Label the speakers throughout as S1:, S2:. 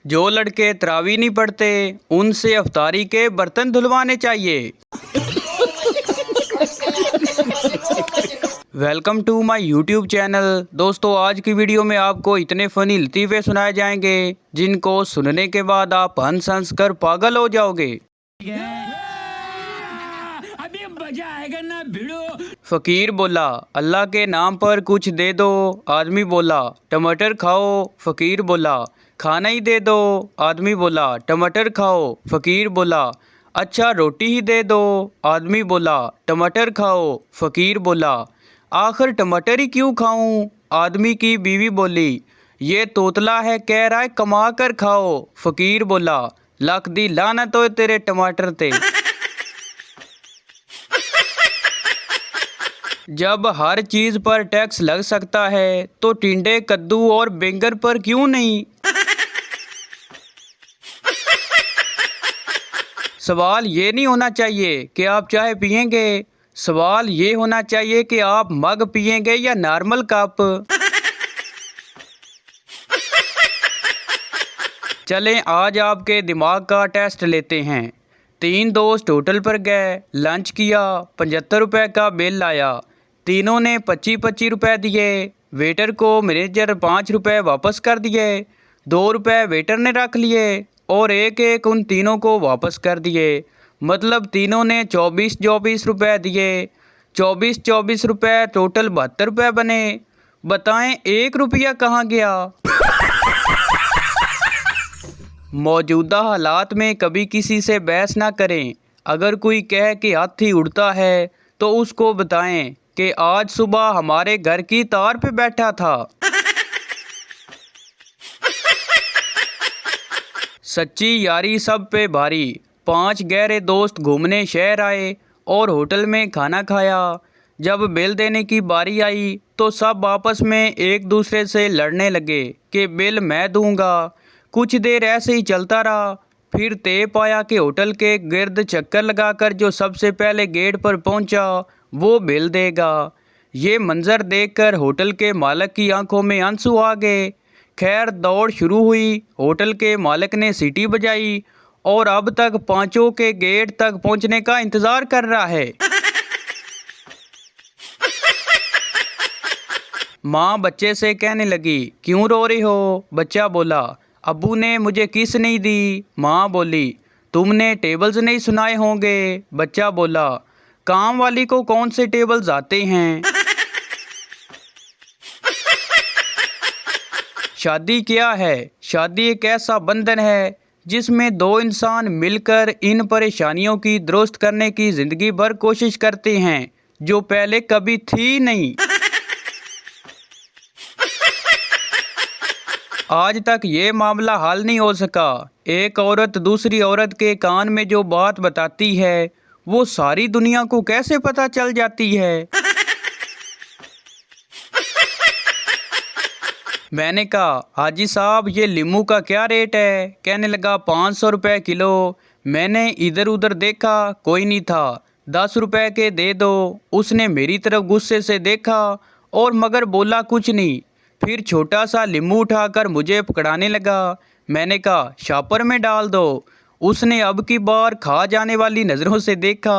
S1: जो लड़के तरावी नहीं पढ़ते उनसे अफ्तारी के बर्तन धुलवाने चाहिए। Welcome to my YouTube channel. दोस्तों, आज की वीडियो में आपको इतने फ़नी लतीफ़े सुनाए जाएंगे जिनको सुनने के बाद आप हंस हंस कर पागल हो जाओगे।
S2: अभी मजा आएगा ना भिड़ो।
S1: फ़कीर बोला, अल्लाह के नाम पर कुछ दे दो। आदमी बोला, टमाटर खाओ। फ़कीर बोला, खाना ही दे दो। आदमी बोला, टमाटर खाओ। फ़कीर बोला, अच्छा रोटी ही दे दो। आदमी बोला, टमाटर खाओ। फ़कीर बोला, आखिर टमाटर ही क्यों खाऊं? आदमी की बीवी बोली, ये तोतला है, कह रहा है कमा कर खाओ। फ़कीर बोला, लख दी लानत होए तेरे टमाटर ते। जब हर चीज़ पर टैक्स लग सकता है तो टिंडे, कद्दू और बैंगन पर क्यों नहीं? सवाल ये नहीं होना चाहिए कि आप चाय पियेंगे, सवाल ये होना चाहिए कि आप मग पियेंगे या नॉर्मल कप। चलें, आज आपके दिमाग का टेस्ट लेते हैं। 3 दोस्त होटल पर गए, लंच किया, 75 रुपये का बिल आया। तीनों ने 25-25 रुपये दिए। वेटर को मैनेजर 5 रुपये वापस कर दिए। 2 रुपये वेटर ने रख लिए और एक एक उन तीनों को वापस कर दिए। मतलब तीनों ने 24-24 रुपये दिए। 24-24 रुपये टोटल 72 रुपये बने। बताएं 1 रुपया कहाँ गया? मौजूदा हालात में कभी किसी से बहस ना करें। अगर कोई कहे कि हाथी उड़ता है तो उसको बताएं कि आज सुबह हमारे घर की तार पे बैठा था। सच्ची यारी सब पे भारी। 5 गहरे दोस्त घूमने शहर आए और होटल में खाना खाया। जब बिल देने की बारी आई तो सब आपस में एक दूसरे से लड़ने लगे कि बिल मैं दूंगा। कुछ देर ऐसे ही चलता रहा। फिर तय पाया कि होटल के गिर्द चक्कर लगाकर जो सबसे पहले गेट पर पहुंचा वो बिल देगा। ये मंजर देखकर होटल के मालिक की आंखों में आंसू आ गए। खैर, दौड़ शुरू हुई। होटल के मालिक ने सीटी बजाई और अब तक पांचों के गेट तक पहुंचने का इंतज़ार कर रहा है। माँ बच्चे से कहने लगी, क्यों रो रही हो? बच्चा बोला, अब्बू ने मुझे किस नहीं दी। माँ बोली, तुमने टेबल्स नहीं सुनाए होंगे। बच्चा बोला, काम वाली को कौन से टेबल्स आते हैं? शादी क्या है? शादी एक ऐसा बंधन है जिसमें 2 इंसान मिलकर इन परेशानियों की दुरुस्त करने की ज़िंदगी भर कोशिश करते हैं जो पहले कभी थी नहीं। आज तक ये मामला हल नहीं हो सका। एक औरत दूसरी औरत के कान में जो बात बताती है वो सारी दुनिया को कैसे पता चल जाती है? मैंने कहा, हाजी साहब ये लीमू का क्या रेट है? कहने लगा, 500 रुपये किलो। मैंने इधर उधर देखा, कोई नहीं था। 10 रुपये के दे दो। उसने मेरी तरफ गुस्से से देखा और मगर बोला कुछ नहीं। फिर छोटा सा लीमू उठाकर मुझे पकड़ाने लगा। मैंने कहा, शॉपर में डाल दो। उसने अब की बार खा जाने वाली नज़रों से देखा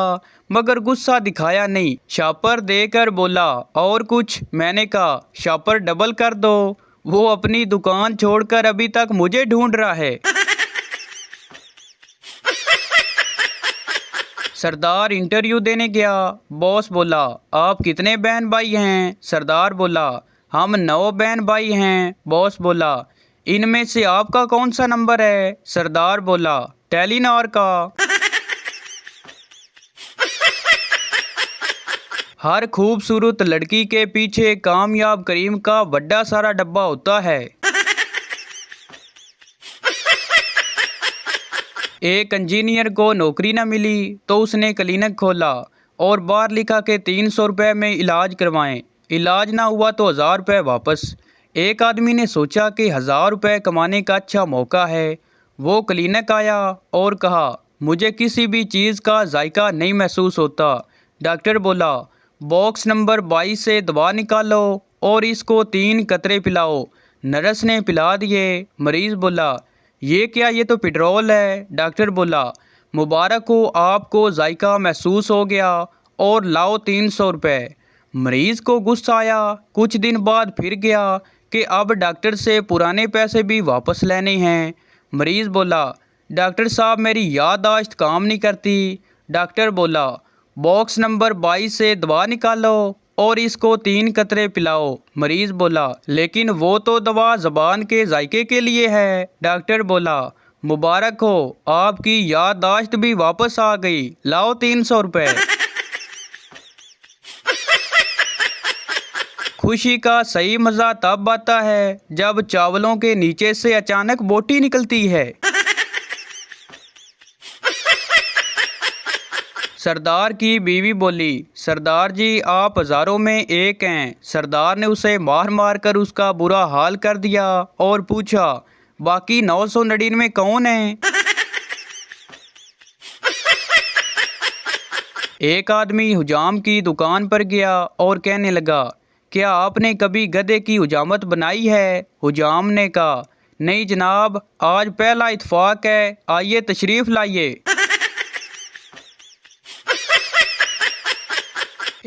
S1: मगर गुस्सा दिखाया नहीं। शॉपर देकर बोला, और कुछ? मैंने कहा, शॉपर डबल कर दो। वो अपनी दुकान छोड़कर अभी तक मुझे ढूंढ रहा है। सरदार इंटरव्यू देने गया। बॉस बोला, आप कितने बहन भाई हैं? सरदार बोला, हम 9 बहन भाई हैं। बॉस बोला, इनमें से आपका कौन सा नंबर है? सरदार बोला, टेलीनॉर का। हर खूबसूरत लड़की के पीछे कामयाब करीम का बड़ा सारा डब्बा होता है। एक इंजीनियर को नौकरी न मिली तो उसने क्लिनिक खोला और बाहर लिखा कि 300 रुपये में इलाज करवाएं। इलाज ना हुआ तो 1000 रुपये वापस। एक आदमी ने सोचा कि 1000 रुपये कमाने का अच्छा मौका है। वो क्लिनिक आया और कहा, मुझे किसी भी चीज़ का जायका नहीं महसूस होता। डॉक्टर बोला, बॉक्स नंबर 22 से दवा निकालो और इसको 3 कतरे पिलाओ। नर्स ने पिला दिए। मरीज़ बोला, ये क्या, ये तो पेट्रोल है। डॉक्टर बोला, मुबारक हो, आपको जायका महसूस हो गया और लाओ 300 रुपये। मरीज को गुस्सा आया। कुछ दिन बाद फिर गया कि अब डॉक्टर से पुराने पैसे भी वापस लेने हैं। मरीज बोला, डॉक्टर साहब मेरी याददाश्त काम नहीं करती। डॉक्टर बोला, बॉक्स नंबर 22 से दवा निकालो और इसको 3 कतरे पिलाओ। मरीज बोला, लेकिन वो तो दवा ज़बान के जायके के लिए है। डॉक्टर बोला, मुबारक हो, आपकी याददाश्त भी वापस आ गई, लाओ 300 रुपये। खुशी का सही मज़ा तब आता है जब चावलों के नीचे से अचानक बोटी निकलती है। सरदार की बीवी बोली, सरदार जी आप हज़ारों में एक हैं। सरदार ने उसे मार मार कर उसका बुरा हाल कर दिया और पूछा, बाकी 999 कौन हैं? एक आदमी हुजाम की दुकान पर गया और कहने लगा, क्या आपने कभी गधे की हुजामत बनाई है? हुजाम ने कहा, नहीं जनाब, आज पहला इत्फाक है, आइए तशरीफ़ लाइए।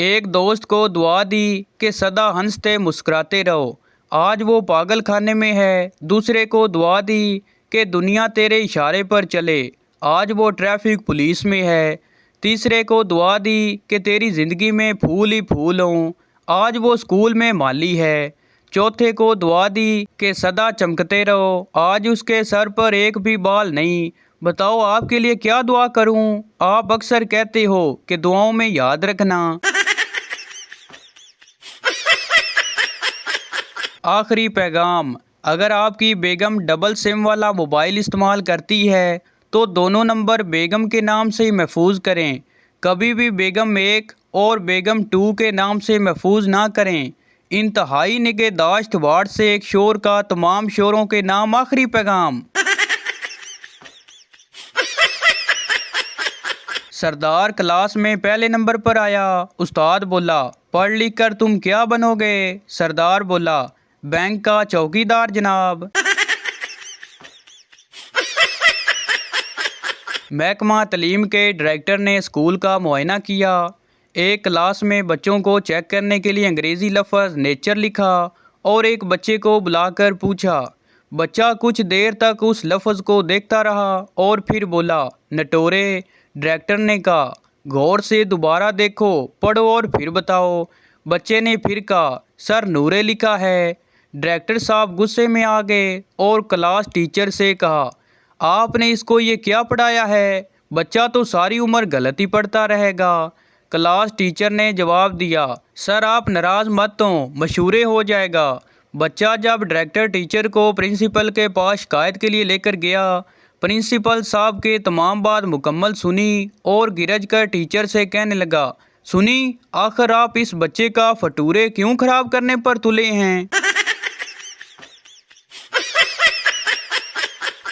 S1: एक दोस्त को दुआ दी कि सदा हंसते मुस्कुराते रहो, आज वो पागल खाने में है। दूसरे को दुआ दी कि दुनिया तेरे इशारे पर चले, आज वो ट्रैफिक पुलिस में है। तीसरे को दुआ दी कि तेरी ज़िंदगी में फूल ही फूल हों, आज वो स्कूल में माली है। चौथे को दुआ दी कि सदा चमकते रहो, आज उसके सर पर एक भी बाल नहीं। बताओ आपके लिए क्या दुआ करूं? आप अक्सर कहते हो कि दुआओं में याद रखना। आखिरी पैगाम, अगर आपकी बेगम डबल सिम वाला मोबाइल इस्तेमाल करती है तो दोनों नंबर बेगम के नाम से ही महफूज करें। कभी भी बेगम 1 और बेगम 2 के नाम से महफूज ना करें। इंतहाई निगहदाश्त वार्ड से एक शोर का तमाम शोरों के नाम। आखिरी पैगाम। सरदार क्लास में पहले नंबर पर आया। उस्ताद बोला, पढ़ लिख कर तुम क्या बनोगे? सरदार बोला, बैंक का चौकीदार जनाब। महकमा तलीम के डायरेक्टर ने स्कूल का मुआयना किया। एक क्लास में बच्चों को चेक करने के लिए अंग्रेज़ी लफ्ज़ नेचर लिखा और एक बच्चे को बुलाकर पूछा। बच्चा कुछ देर तक उस लफ्ज़ को देखता रहा और फिर बोला, नटोरे। डायरेक्टर ने कहा, गौर से दोबारा देखो, पढ़ो और फिर बताओ। बच्चे ने फिर कहा, सर नूरे लिखा है। डायरेक्टर साहब गुस्से में आ गए और क्लास टीचर से कहा, आपने इसको ये क्या पढ़ाया है? बच्चा तो सारी उम्र गलत ही पढ़ता रहेगा। क्लास टीचर ने जवाब दिया, सर आप नाराज़ मत हो, मशहूरे हो जाएगा। बच्चा जब डायरेक्टर टीचर को प्रिंसिपल के पास शिकायत के लिए लेकर गया, प्रिंसिपल साहब के तमाम बात मुकम्मल सुनी और गिरज कर टीचर से कहने लगा, सुनी, आखिर आप इस बच्चे का फटूरे क्यों खराब करने पर तुले हैं?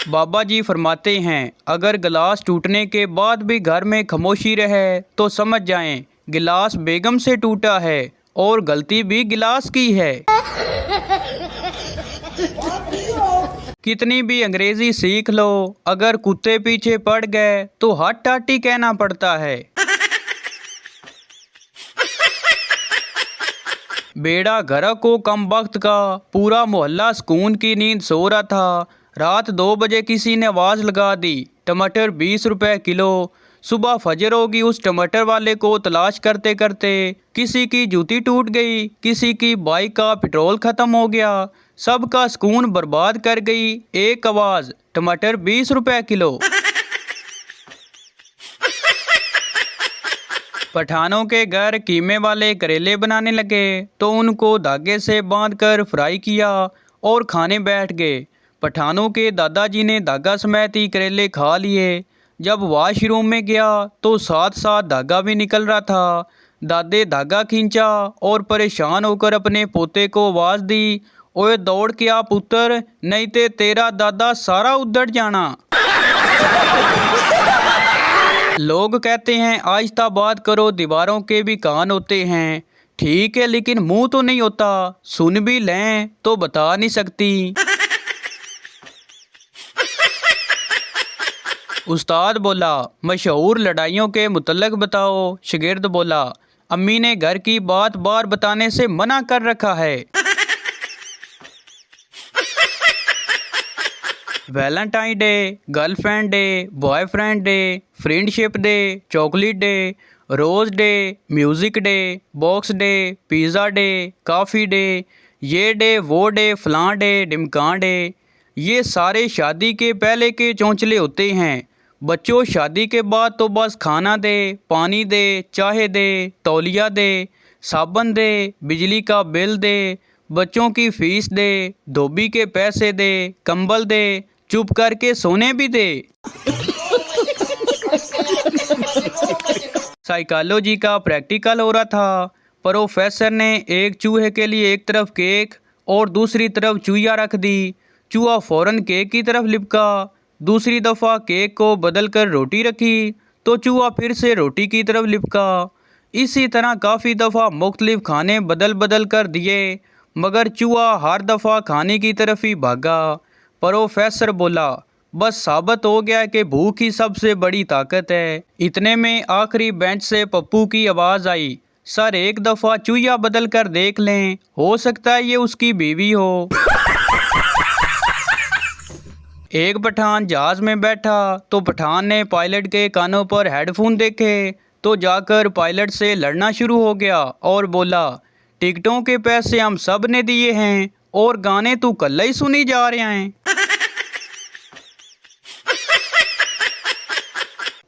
S1: बाबा जी फरमाते हैं, अगर गिलास टूटने के बाद भी घर में खामोशी रहे तो समझ जाएं गिलास बेगम से टूटा है और गलती भी गिलास की है। कितनी भी अंग्रेजी सीख लो, अगर कुत्ते पीछे पड़ गए तो हट टाटी कहना पड़ता है। बेड़ा घरा को कम वक्त का, पूरा मोहल्ला सुकून की नींद सो रहा था। रात 2 बजे किसी ने आवाज़ लगा दी, टमाटर 20 रुपए किलो। सुबह फजर होगी, उस टमाटर वाले को तलाश करते करते किसी की जूती टूट गई, किसी की बाइक का पेट्रोल ख़त्म हो गया, सबका सुकून बर्बाद कर गई। एक आवाज़, टमाटर 20 रुपए किलो। पठानों के घर कीमे वाले करेले बनाने लगे तो उनको धागे से बांधकर फ्राई किया और खाने बैठ गए। पठानों के दादाजी ने धागा समेत ही करेले खा लिए। जब वॉशरूम में गया तो साथ साथ धागा भी निकल रहा था। दादे धागा खींचा और परेशान होकर अपने पोते को आवाज़ दी, ओए दौड़ के आ पुत्र, नहीं ते तेरा दादा सारा उधड़ जाना। लोग कहते हैं आहिस्ता बात करो, दीवारों के भी कान होते हैं। ठीक है, लेकिन मुंह तो नहीं होता, सुन भी लें तो बता नहीं सकती। उस्ताद बोला, मशहूर लड़ाइयों के मुतल्लक बताओ। शागिर्द बोला, अम्मी ने घर की बात बार बताने से मना कर रखा है। Valentine day, girlfriend day, boyfriend day, friendship day, chocolate day, rose day, music day, box day, pizza day, coffee day, ये डे वो डे, फलां डे, ढिमकां डे, ये सारे शादी के पहले के चौंचले होते हैं। बच्चों, शादी के बाद तो बस खाना दे, पानी दे, चाय दे, तौलिया दे, साबन दे, बिजली का बिल दे, बच्चों की फीस दे, धोबी के पैसे दे, कंबल दे, चुप करके सोने भी दे। साइकोलॉजी का प्रैक्टिकल हो रहा था। प्रोफेसर ने एक चूहे के लिए एक तरफ केक और दूसरी तरफ चूहिया रख दी। चूहा फौरन केक की तरफ लिपका। दूसरी दफ़ा केक को बदल कर रोटी रखी तो चूहा फिर से रोटी की तरफ लिपका। इसी तरह काफ़ी दफ़ा मुख्तलिफ खाने बदल बदल कर दिए, मगर चूहा हर दफ़ा खाने की तरफ ही भागा। प्रोफेसर बोला, बस साबित हो गया कि भूख ही सबसे बड़ी ताकत है। इतने में आखिरी बेंच से पप्पू की आवाज़ आई, सर एक दफ़ा चूहिया बदल कर देख लें, हो सकता है ये उसकी बीवी हो। एक पठान जहाज़ में बैठा तो पठान ने पायलट के कानों पर हेडफोन देखे तो जाकर पायलट से लड़ना शुरू हो गया और बोला, टिकटों के पैसे हम सब ने दिए हैं और गाने तू कल्ला ही सुनी जा रहे हैं।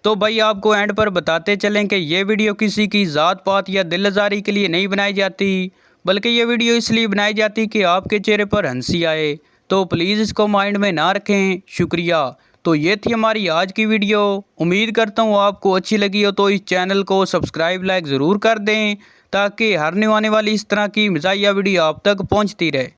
S1: तो भाई आपको एंड पर बताते चलें कि ये वीडियो किसी की ज़ात पात या दिल आज़ारी के लिए नहीं बनाई जाती, बल्कि ये वीडियो इसलिए बनाई जाती कि आपके चेहरे पर हंसी आए। तो प्लीज़ इसको माइंड में ना रखें। शुक्रिया। तो ये थी हमारी आज की वीडियो। उम्मीद करता हूँ आपको अच्छी लगी हो, तो इस चैनल को सब्सक्राइब लाइक ज़रूर कर दें ताकि हर न्यू आने वाली इस तरह की मज़ाहिया वीडियो आप तक पहुँचती रहे।